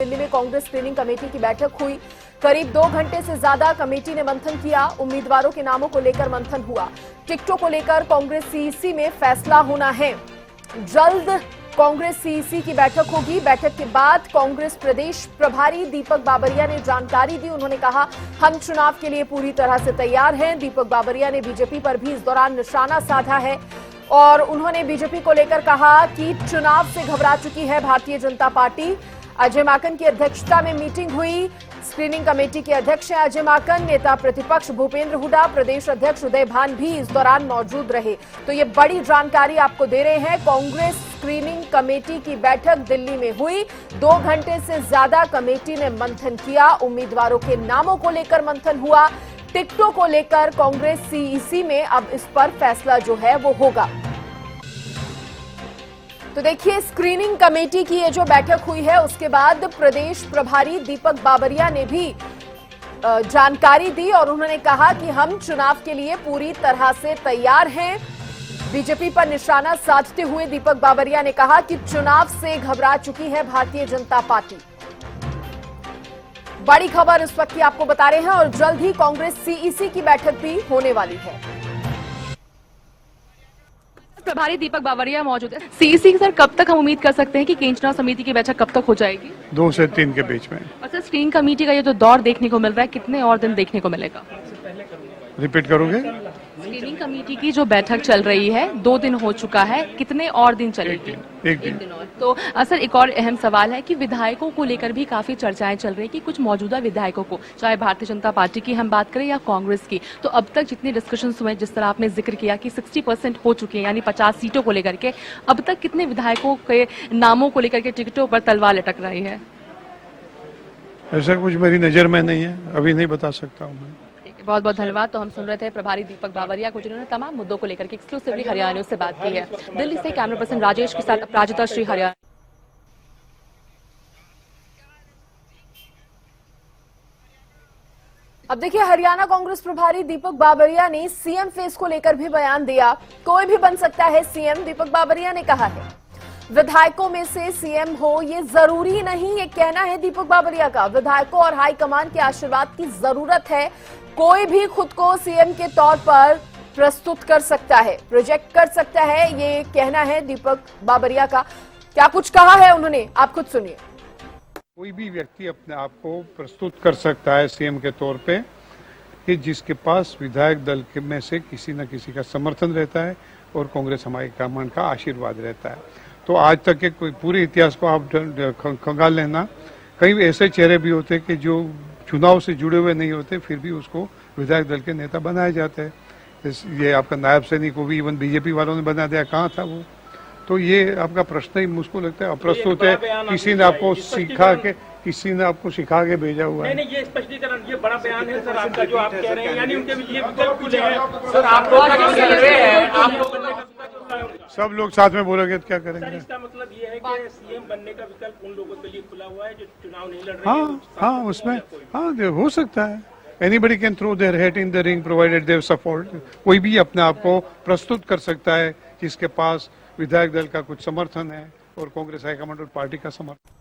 दिल्ली में Congress screening committee की बैठक हुई। करीब 2 घंटे से ज्यादा कमेटी ने मंथन किया। उम्मीदवारों के नामों को लेकर मंथन हुआ। टिकटों को लेकर कांग्रेस सीईसी में फैसला होना है। जल्द कांग्रेस सीईसी की बैठक होगी। बैठक के बाद कांग्रेस प्रदेश प्रभारी दीपक बाबरिया ने जानकारी दी। उन्होंने कहा, हम चुनाव के लिए पूरी तरह से तैयार हैं। दीपक बाबरिया ने बीजेपी पर भी इस दौरान निशाना साधा है और उन्होंने बीजेपी को लेकर कहा कि चुनाव से घबरा चुकी है भारतीय जनता पार्टी। अजय माकन की अध्यक्षता में मीटिंग हुई। स्क्रीनिंग कमेटी के अध्यक्ष हैं अजय माकन। नेता प्रतिपक्ष भूपेंद्र हुड्डा, प्रदेश अध्यक्ष उदय भान भी इस दौरान मौजूद रहे। तो ये बड़ी जानकारी आपको दे रहे हैं। कांग्रेस स्क्रीनिंग कमेटी की बैठक दिल्ली में हुई। 2 घंटे से ज्यादा कमेटी ने मंथन किया। उम्मीदवारों के नामों को लेकर मंथन हुआ। टिकटों को लेकर कांग्रेस सीईसी में अब इस पर फैसला जो है वो होगा। तो देखिए, स्क्रीनिंग कमेटी की ये जो बैठक हुई है उसके बाद प्रदेश प्रभारी दीपक बाबरिया ने भी जानकारी दी और उन्होंने कहा कि हम चुनाव के लिए पूरी तरह से तैयार हैं। बीजेपी पर निशाना साधते हुए दीपक बाबरिया ने कहा कि चुनाव से घबरा चुकी है भारतीय जनता पार्टी। बड़ी खबर इस वक्त की आपको बता रहे हैं और जल्द ही कांग्रेस सीईसी की बैठक भी होने वाली है। प्रभारी दीपक बाबरिया मौजूद है। सीईसी सर, कब तक हम उम्मीद कर सकते हैं कि केंद्रीय चुनाव समिति की बैठक कब तक हो जाएगी? 2 से 3 के बीच में। और सर, स्क्रीनिंग कमेटी का ये जो दौर देखने को मिल रहा है, कितने और दिन देखने को मिलेगा? रिपीट करोगे? स्क्रीनिंग कमेटी की जो बैठक चल रही है, 2 दिन हो चुका है, कितने और दिन चलेगी? एक दिन और। तो सर, एक और अहम सवाल है कि विधायकों को लेकर भी काफी चर्चाएं चल रही है कि कुछ मौजूदा विधायकों को, चाहे भारतीय जनता पार्टी की हम बात करें या कांग्रेस की, तो अब तक जितने डिस्कशन हुए, जिस तरह आपने जिक्र किया कि 60% हो चुके हैं, यानी 50 सीटों को लेकर के, अब तक कितने विधायकों के नामों को लेकर के टिकटों पर तलवार लटक रही है? ऐसा कुछ मेरी नजर में नहीं है, अभी नहीं बता सकता हूँ मैं। बहुत बहुत धन्यवाद। तो हम सुन रहे थे प्रभारी दीपक बाबरिया को, जिन्होंने तमाम मुद्दों को लेकर के एक्सक्लूसिवली हरियाणा न्यूज से बात की है। दिल्ली से कैमरा पर्सन राजेश के साथ अपराजिता श्री, हरियाणा। अब देखिए, हरियाणा कांग्रेस प्रभारी दीपक बाबरिया ने सीएम फेस को लेकर भी बयान दिया। कोई भी बन सकता है सीएम, दीपक बाबरिया ने कहा है। विधायकों में से सीएम हो ये जरूरी नहीं, ये कहना है दीपक बाबरिया का। विधायकों और हाईकमान के आशीर्वाद की जरूरत है। कोई भी खुद को सीएम के तौर पर प्रस्तुत कर सकता है, प्रोजेक्ट कर सकता है, ये कहना है दीपक बाबरिया का। क्या कुछ कहा है उन्होंने, आप खुद सुनिए। कोई भी व्यक्ति अपने आप को प्रस्तुत कर सकता है सीएम के तौर पे कि जिसके पास विधायक दल के में से किसी न किसी का समर्थन रहता है और कांग्रेस हमारे कमान का आशीर्वाद रहता है। तो आज तक के कोई पूरे इतिहास को आप खंगाल लेना, कई ऐसे चेहरे भी होते कि जो चुनाव से जुड़े हुए नहीं होते, फिर भी उसको विधायक दल के नेता बनाए जाते हैं। ये आपका नायब सैनिक को भी इवन बीजेपी वालों ने बना दिया, कहाँ था वो? तो ये आपका प्रश्न ही मुझको लगता है अप्रस्तुत है। किसी ने आपको सिखा के भेजा हुआ है। नहीं, ये स्पष्टीकरण, ये बड़ा बयान है सर आपका जो आप कह रहे हैं, यानी उनके ये विकल्प खुले हैं सर। आप लोग सब लोग साथ में बोलोगे तो क्या करेंगे? इसका मतलब ये है कि सीएम बनने का विकल्प उन लोगों के लिए खुला हुआ है जो चुनाव नहीं लड़ रहे हैं। हाँ, उसमें हो सकता है। Anybody can throw their hat in the ring provided they support. कोई भी अपने आप को प्रस्तुत कर सकता है जिसके पास विधायक दल का कुछ समर्थन है और कांग्रेस हाईकमांड और पार्टी का समर्थन।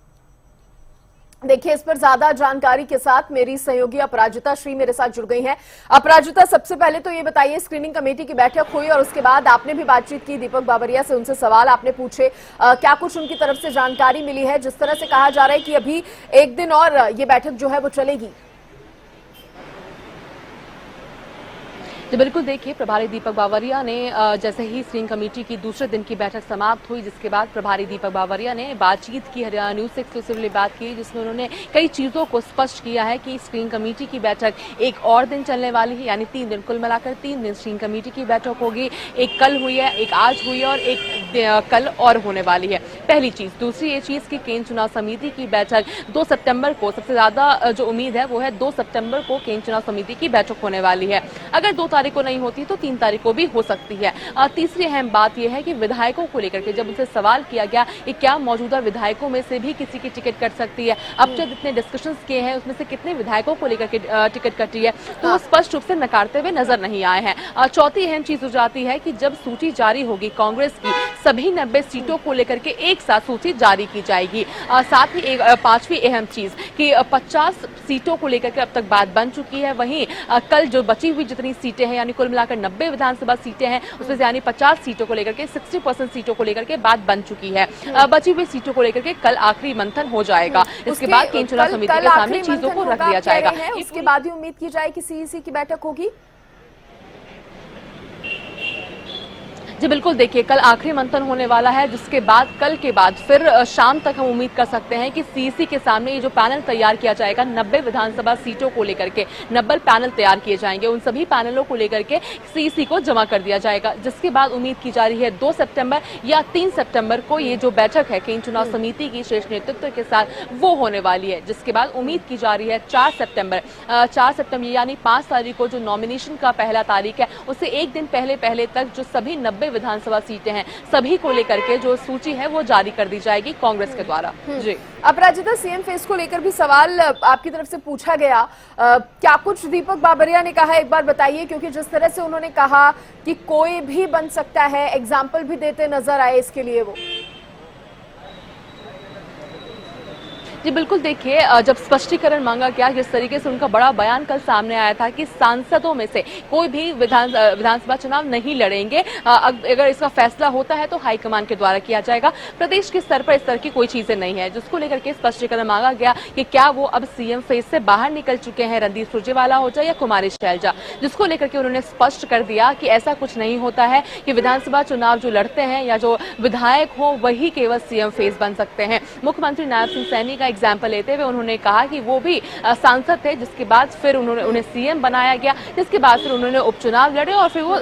देखिए, इस पर ज्यादा जानकारी के साथ मेरी सहयोगी अपराजिता श्री मेरे साथ जुड़ गई हैं। अपराजिता, सबसे पहले तो ये बताइए, स्क्रीनिंग कमेटी की बैठक हुई और उसके बाद आपने भी बातचीत की दीपक बाबरिया से, उनसे सवाल आपने पूछे, क्या कुछ उनकी तरफ से जानकारी मिली है? जिस तरह से कहा जा रहा है कि अभी 1 दिन और ये बैठक जो है वो चलेगी। तो बिल्कुल देखिए, प्रभारी दीपक बाबरिया ने जैसे ही स्क्रीनिंग कमेटी की दूसरे दिन की बैठक समाप्त हुई, जिसके बाद प्रभारी दीपक बाबरिया ने बातचीत की, हरियाणा न्यूज से एक्सक्लूसिवली बात की, जिसमें उन्होंने कई चीजों को स्पष्ट किया है कि स्क्रीनिंग कमेटी की बैठक एक और दिन चलने वाली है, यानी 3 दिन, कुल मिलाकर 3 दिन स्क्रीनिंग कमेटी की बैठक होगी। एक कल हुई है, एक आज हुई है और एक कल और होने वाली है। पहली चीज। दूसरी ये चीज कि केंद्रीय चुनाव समिति की बैठक 2 सितंबर को, सबसे ज्यादा जो उम्मीद है वो है 2 सितंबर को केंद्रीय चुनाव समिति की बैठक होने वाली है। अगर 2 तारीख को नहीं होती तो 3 तारीख को भी हो सकती है। तीसरी अहम बात यह है कि विधायकों को लेकर के जब उनसे सवाल किया गया कि क्या मौजूदा विधायकों में से भी किसी की टिकट कट सकती है, अब तक जितने डिस्कशंस किए हैं उसमें से कितने विधायकों को लेकर के टिकट कटी है, तो वो स्पष्ट रूप से नकारते हुए नजर नहीं आए हैं। चौथी अहम चीज हो जाती है कि जब सूची जारी होगी कांग्रेस की, सभी 90 सीटों को लेकर के एक साथ सूची जारी की जाएगी। साथ ही एक पांचवी अहम चीज कि 50 सीटों को लेकर के अब तक बात बन चुकी है। वहीं कल जो बची हुई जितनी सीटें हैं यानी कुल मिलाकर 90 विधानसभा सीटें हैं उसमें से यानी 50 सीटों को लेकर के 60% सीटों को लेकर के बात बन चुकी है। बची हुई सीटों को लेकर के कल आखिरी मंथन हो जाएगा। इसके बाद केंद्रीय चुनाव समिति के सामने चीजों को रख दिया जाएगा। उसके बाद ही उम्मीद की जाए कि सीईसी की बैठक होगी। जी बिल्कुल, देखिए कल आखिरी मंथन होने वाला है, जिसके बाद कल के बाद फिर शाम तक हम उम्मीद कर सकते हैं कि सीईसी के सामने ये जो पैनल तैयार किया जाएगा 90 विधानसभा सीटों को लेकर के 90 पैनल तैयार किए जाएंगे। उन सभी पैनलों को लेकर के सीईसी को जमा कर दिया जाएगा, जिसके बाद उम्मीद की जा रही है 2 सितंबर या 3 सितंबर को ये जो बैठक है केंद्रीय चुनाव समिति की शीर्ष नेतृत्व के साथ वो होने वाली है। जिसके बाद उम्मीद की जा रही है 4 सितंबर यानी 5 तारीख को जो नॉमिनेशन का पहला तारीख है उससे एक दिन पहले तक जो सभी 90 विधानसभा सीटें हैं सभी को लेकर के जो सूची है वो जारी कर दी जाएगी कांग्रेस के द्वारा। जी अपराजिता, सीएम फेस को लेकर भी सवाल आपकी तरफ से पूछा गया, क्या कुछ दीपक बाबरिया ने कहा, एक बार बताइए, क्योंकि जिस तरह से उन्होंने कहा कि कोई भी बन सकता है, एग्जाम्पल भी देते नजर आए इसके लिए वो। जी बिल्कुल, देखिए जब स्पष्टीकरण मांगा गया, जिस तरीके से उनका बड़ा बयान कल सामने आया था कि सांसदों में से कोई भी विधानसभा चुनाव नहीं लड़ेंगे, अगर इसका फैसला होता है तो हाईकमान के द्वारा किया जाएगा। प्रदेश के स्तर पर इस तरह की कोई चीजें नहीं है, जिसको लेकर के स्पष्टीकरण मांगा गया कि क्या वो अब सीएम फेस से बाहर निकल चुके हैं, रणदीप सुरजेवाला हो जाए या कुमारी शैलजा, जिसको लेकर के उन्होंने स्पष्ट कर दिया कि ऐसा कुछ नहीं होता है कि विधानसभा चुनाव जो लड़ते हैं या जो विधायक हो वही केवल सीएम फेस बन सकते हैं। मुख्यमंत्री नायब सिंह सैनी का एग्जाम्पल लेते हुए उन्होंने कहा कि वो भी सांसद थे, जिसके बाद फिर उन्हें सीएम बनाया गया, जिसके बाद फिर उन्होंने उपचुनाव लड़े और फिर वो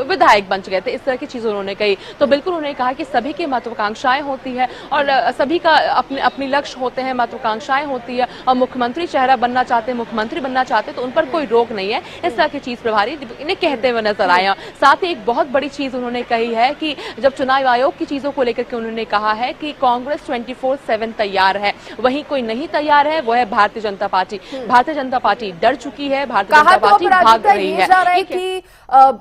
विधायक बन गए थे। इस तरह की चीजें उन्होंने कही। तो बिल्कुल उन्होंने कहा कि सभी की महत्वाकांक्षाएं होती है और सभी का अपनी लक्ष्य होते हैं, महत्वाकांक्षाएं होती है और मुख्यमंत्री चेहरा बनना चाहते हैं, मुख्यमंत्री बनना चाहते हैं तो उन पर कोई रोक नहीं है। इस तरह की चीज प्रभारी इन्हें कहते हुए नजर आया। साथ ही एक बहुत बड़ी चीज उन्होंने कही है कि जब चुनाव आयोग की चीजों को लेकर के उन्होंने कहा है कि कांग्रेस 24/7 तैयार है, वहीं कोई नहीं तैयार है, वो है भारतीय जनता पार्टी। भारतीय जनता पार्टी डर चुकी है, भारतीय जनता पार्टी भाग रही है। जा रहा है कि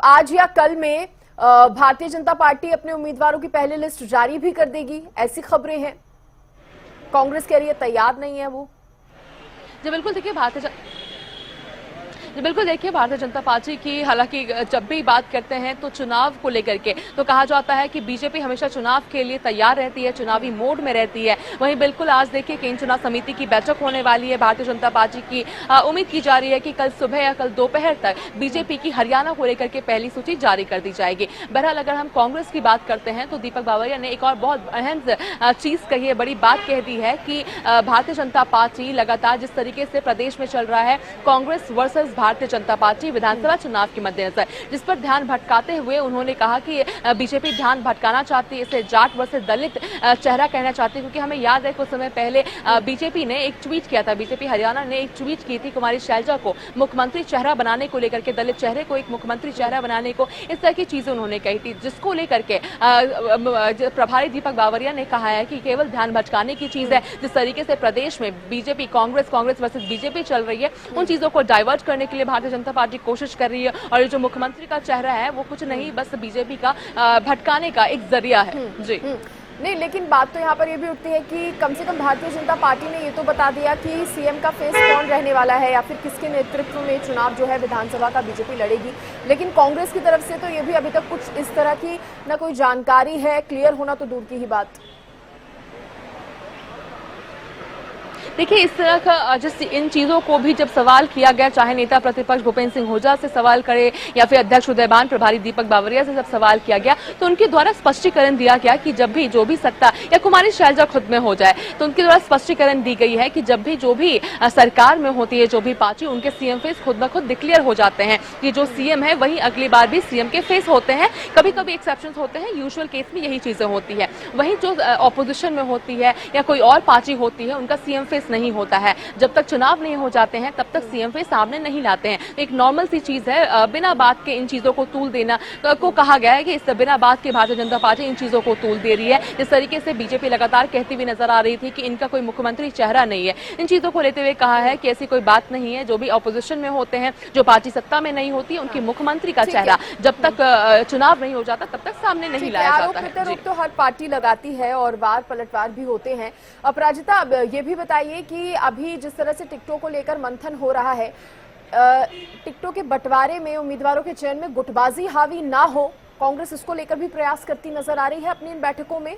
आज या कल में भारतीय जनता पार्टी अपने उम्मीदवारों की पहली लिस्ट जारी भी कर देगी, ऐसी खबरें हैं। कांग्रेस कह रही है तैयार नहीं है वो। जी बिल्कुल, देखिए भारतीय जनता पार्टी की हालांकि जब भी बात करते हैं तो चुनाव को लेकर के तो कहा जाता है कि बीजेपी हमेशा चुनाव के लिए तैयार रहती है, चुनावी मोड में रहती है। वहीं बिल्कुल आज देखिए केंद्रीय चुनाव समिति की बैठक होने वाली है भारतीय जनता पार्टी की। उम्मीद की जा रही है कि कल सुबह या कल दोपहर तक बीजेपी की हरियाणा को लेकर के पहली सूची जारी कर दी जाएगी। बहरहाल अगर हम कांग्रेस की बात करते हैं तो दीपक बाबरिया ने एक और बहुत अहम चीज कही है, बड़ी बात कह दी है कि भारतीय जनता पार्टी लगातार जिस तरीके से प्रदेश में चल रहा है कांग्रेस वर्सेस भारतीय जनता पार्टी विधानसभा चुनाव के मद्देनजर, जिस पर ध्यान भटकाते हुए उन्होंने कहा कि बीजेपी ध्यान भटकाना चाहती है, इसे जाट वर्सेस दलित चेहरा कहना चाहती है। क्योंकि हमें याद है कुछ समय पहले बीजेपी ने एक ट्वीट किया था, बीजेपी हरियाणा ने एक ट्वीट की थी कुमारी शैलजा को मुख्यमंत्री चेहरा बनाने को लेकर के, दलित चेहरे को एक मुख्यमंत्री चेहरा बनाने को, इस तरह की चीजें उन्होंने कही थी, जिसको लेकर के प्रभारी दीपक बावरिया ने कहा है कि केवल ध्यान भटकाने की चीज है। जिस तरीके से प्रदेश में बीजेपी कांग्रेस वर्सेस बीजेपी चल रही है, उन चीजों को डाइवर्ट करने के लिए भारतीय जनता पार्टी कोशिश कर रही है और ये जो मुख्यमंत्री का चेहरा है वो कुछ नहीं बस बीजेपी का भटकाने का एक जरिया है। जी नहीं, लेकिन बात तो यहाँ पर ये भी उठती है कि कम से कम भारतीय जनता पार्टी ने ये तो बता दिया कि सीएम का फेस कौन रहने वाला है या फिर किसके नेतृत्व में चुनाव जो है विधानसभा का बीजेपी लड़ेगी। लेकिन कांग्रेस की तरफ से तो ये भी अभी तक कुछ इस तरह की ना कोई जानकारी है, क्लियर होना तो दूर की ही बात। देखिए इस तरह का जिस इन चीजों को भी जब सवाल किया गया, चाहे नेता प्रतिपक्ष भूपेंद्र सिंह हुड्डा से सवाल करे या फिर अध्यक्ष उदयभान प्रभारी दीपक बावरिया से जब सवाल किया गया तो उनके द्वारा स्पष्टीकरण दिया गया कि जब भी जो भी सत्ता या कुमारी शैलजा खुद में हो जाए तो उनके द्वारा स्पष्टीकरण दी गई है कि जब भी जो भी सरकार में होती है जो भी पार्टी, उनके सीएम फेस खुद ब खुद डिक्लेयर हो जाते हैं कि जो सीएम है वही अगली बार भी सीएम के फेस होते हैं। कभी कभी एक्सेप्शंस होते हैं, यूजुअल केस में यही चीजें होती है। वहीं जो ऑपोजिशन में होती है या कोई और पार्टी होती है उनका सीएम फेस नहीं होता है। जब तक चुनाव नहीं हो जाते हैं तब तक सीएम फेस सामने नहीं लाते हैं। एक नॉर्मल सी चीज है, बिना बात के इन चीजों को तूल देना को कहा गया है कि इस बिना बात के भारतीय जनता पार्टी इन चीजों को तूल दे रही है। जिस तरीके से बीजेपी लगातार कहती हुई नजर आ रही थी कि इनका कोई मुख्यमंत्री चेहरा नहीं है, इन चीजों को लेते हुए कहा है कि ऐसी कोई बात नहीं है। जो भी ऑपोजिशन में होते हैं, जो पार्टी सत्ता में नहीं होती, उनकी मुख्यमंत्री का चेहरा जब तक चुनाव नहीं हो जाता तब तक सामने नहीं लाया जाता है। आरोप तो हर पार्टी लगाती है और वार पलटवार भी होते हैं। अपराजिता, अब ये भी बताइए कि अभी जिस तरह से टिकटों को लेकर मंथन हो रहा है, टिकटों के बंटवारे में उम्मीदवारों के चयन में गुटबाजी हावी ना हो, कांग्रेस इसको लेकर भी प्रयास करती नजर आ रही है अपनी इन बैठकों में।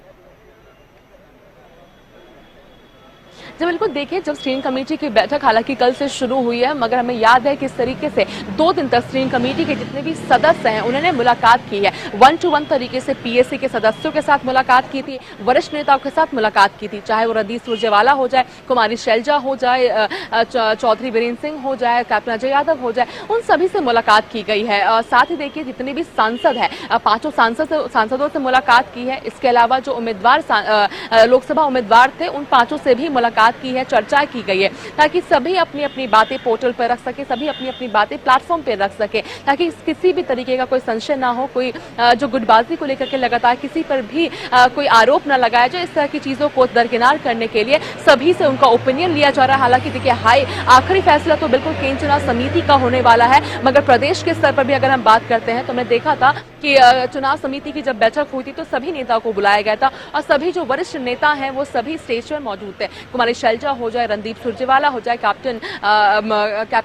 जी बिल्कुल, देखिए जब स्क्रीनिंग कमेटी की बैठक हालांकि कल से शुरू हुई है, मगर हमें याद है किस तरीके से 2 दिन तक स्क्रीनिंग कमेटी के जितने भी सदस्य हैं उन्होंने मुलाकात की है। 1-to-1 तरीके से पीएससी के सदस्यों के साथ मुलाकात की थी, वरिष्ठ नेताओं के साथ मुलाकात की थी, चाहे वो रणदीप सुरजेवाला हो जाए, कुमारी शैलजा हो जाए, चौधरी बीरेंद्र सिंह हो जाए, कैप्टन अजय यादव हो जाए, उन सभी से मुलाकात की गई है। साथ ही देखिए जितने भी सांसद है, 5 सांसदों से मुलाकात की है। इसके अलावा जो उम्मीदवार लोकसभा उम्मीदवार थे उन 5 से भी मुलाकात की है, चर्चा की गई है, ताकि सभी अपनी अपनी बातें पोर्टल पर रख सके, सभी अपनी अपनी बातें प्लेटफॉर्म पर रख सके, ताकि किसी भी तरीके का कोई संशय ना हो, कोई जो गुटबाजी को लेकर के लगातार किसी पर भी कोई आरोप न लगाया जाए। इस तरह की चीजों को दरकिनार करने के लिए सभी से उनका ओपिनियन लिया जा रहा है। हालांकि देखिए आखिरी फैसला तो बिल्कुल केंद्रीय चुनाव समिति का होने वाला है, मगर प्रदेश के स्तर पर भी अगर हम बात करते हैं तो हमने देखा था कि चुनाव समिति की जब बैठक हुई थी तो सभी नेताओं को बुलाया गया था और सभी जो वरिष्ठ नेता हैं वो सभी स्टेज पर मौजूद थे। कुमारी शैलजा हो जाए, रणदीप सुरजेवाला हो जाए, कैप्टन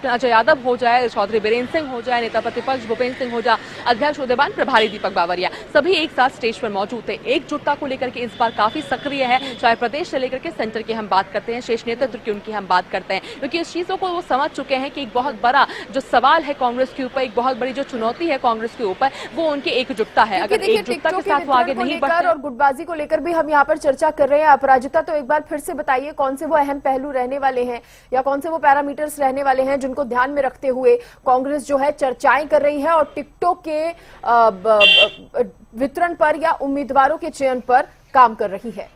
अजय यादव हो जाए, चौधरी बीरेंद्र सिंह हो जाए, नेता प्रतिपक्ष भूपेंद्र सिंह हो जाए, अध्यक्ष उदयवान, प्रभारी दीपक बावरिया, सभी एक साथ स्टेज पर मौजूद थे। एकजुटता को लेकर के इस बार काफी सक्रिय है, चाहे प्रदेश से लेकर के सेंटर की हम बात करते हैं, शीर्ष नेतृत्व की उनकी हम बात करते हैं, क्योंकि इस चीजों को वो समझ चुके हैं कि एक बहुत बड़ा जो सवाल है कांग्रेस के ऊपर, एक बहुत बड़ी जो चुनौती है कांग्रेस के ऊपर, वो उनकी एकजुटता है। अगर एकजुटता के साथ वो आगे नहीं बढ़ते और गुटबाजी को लेकर भी हम यहाँ पर चर्चा कर रहे हैं। अपराजिता, तो एक बार फिर से बताइए कौन से वो अहम पहलू रहने वाले हैं या कौन से वो पैरामीटर्स रहने वाले हैं जिनको ध्यान में रखते हुए कांग्रेस जो है चर्चाएं कर रही है और टिकटों के वितरण पर या उम्मीदवारों के चयन पर काम कर रही है।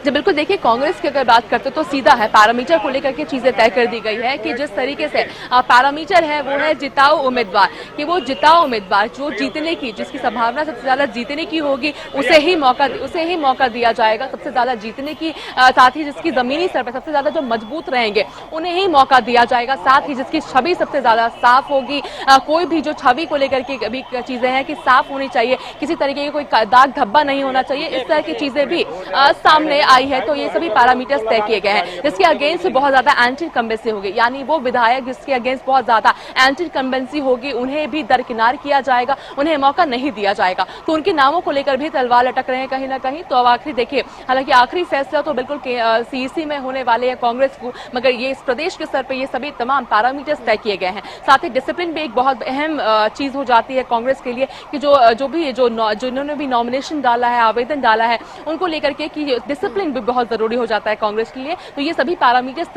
जब बिल्कुल देखिए कांग्रेस की अगर बात करते तो सीधा है, पैरामीटर को लेकर के चीजें तय कर दी गई है कि जिस तरीके से पैरामीटर है वो है जिताऊ उम्मीदवार, कि वो जिताऊ उम्मीदवार जो जीतने की, जिसकी संभावना सबसे ज्यादा जीतने की होगी उसे ही मौका दिया जाएगा। सबसे ज्यादा जीतने की, साथ ही जिसकी जमीनी स्तर पर सबसे ज्यादा जो मजबूत रहेंगे उन्हें ही मौका दिया जाएगा। साथ ही जिसकी छवि सबसे ज्यादा साफ होगी, कोई भी जो छवि को लेकर के अभी चीजें हैं कि साफ होनी चाहिए, किसी तरीके की कोई दाग धब्बा नहीं होना चाहिए, इस तरह की चीजें भी सामने आई है। तो ये सभी पैरामीटर्स तय किए गए हैं। जिसके अगेंस्ट बहुत ज्यादा एंटी इनकम्बेंसी होगी, यानी वो विधायक जिसके अगेंस्ट बहुत ज्यादा एंटी इनकम्बेंसी होगी उन्हें भी दरकिनार किया जाएगा, उन्हें मौका नहीं दिया जाएगा। तो उनके नामों को लेकर भी तलवार लटक रहे हैं कहीं ना कहीं। तो अब आखिरी देखिए, हालांकि आखिरी फैसला तो बिल्कुल सीईसी में होने वाले है कांग्रेस को, मगर ये इस प्रदेश के स्तर पर ये सभी तमाम पैरामीटर्स तय किए गए हैं। साथ ही डिसिप्लिन भी एक बहुत अहम चीज हो जाती है कांग्रेस के लिए, कि जिन्होंने भी नॉमिनेशन डाला है, आवेदन डाला है, उनको लेकर के कि डिसिप्लिन भी बहुत जरूरी हो जाता है कांग्रेस के लिए। तो ये सभी पैरामीटर्स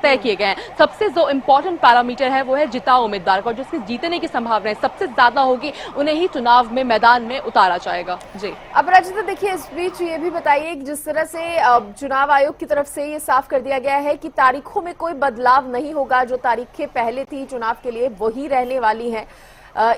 तय किए गए हैं। सबसे जो इंपॉर्टेंट पैरामीटर है वो है जिताऊ उम्मीदवार को, जिसकी जीतने की संभावना सबसे ज्यादा होगी उन्हें ही चुनाव में मैदान में उतारा जाएगा। जी अपराजिता, देखिए इस बीच ये भी बताइए जिस तरह से चुनाव आयोग की तरफ से ये साफ कर दिया गया है कि तारीखों में कोई बदलाव नहीं होगा, जो तारीखें पहले थी चुनाव के लिए वही रहने वाली हैं।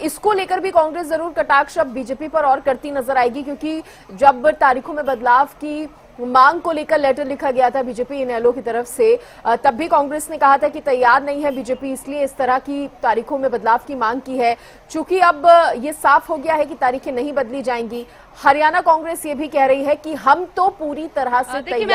इसको लेकर भी कांग्रेस जरूर कटाक्ष अब बीजेपी पर और करती नजर आएगी, क्योंकि जब तारीखों में बदलाव की मांग को लेकर लेटर लिखा गया था बीजेपी इनेलो की तरफ से, तब भी कांग्रेस ने कहा था कि तैयार नहीं है बीजेपी, इसलिए इस तरह की तारीखों में बदलाव की मांग की है। चूंकि अब ये साफ हो गया है कि तारीखें नहीं बदली जाएंगी, हरियाणा कांग्रेस ये भी कह रही है कि हम तो पूरी तरह से तैयार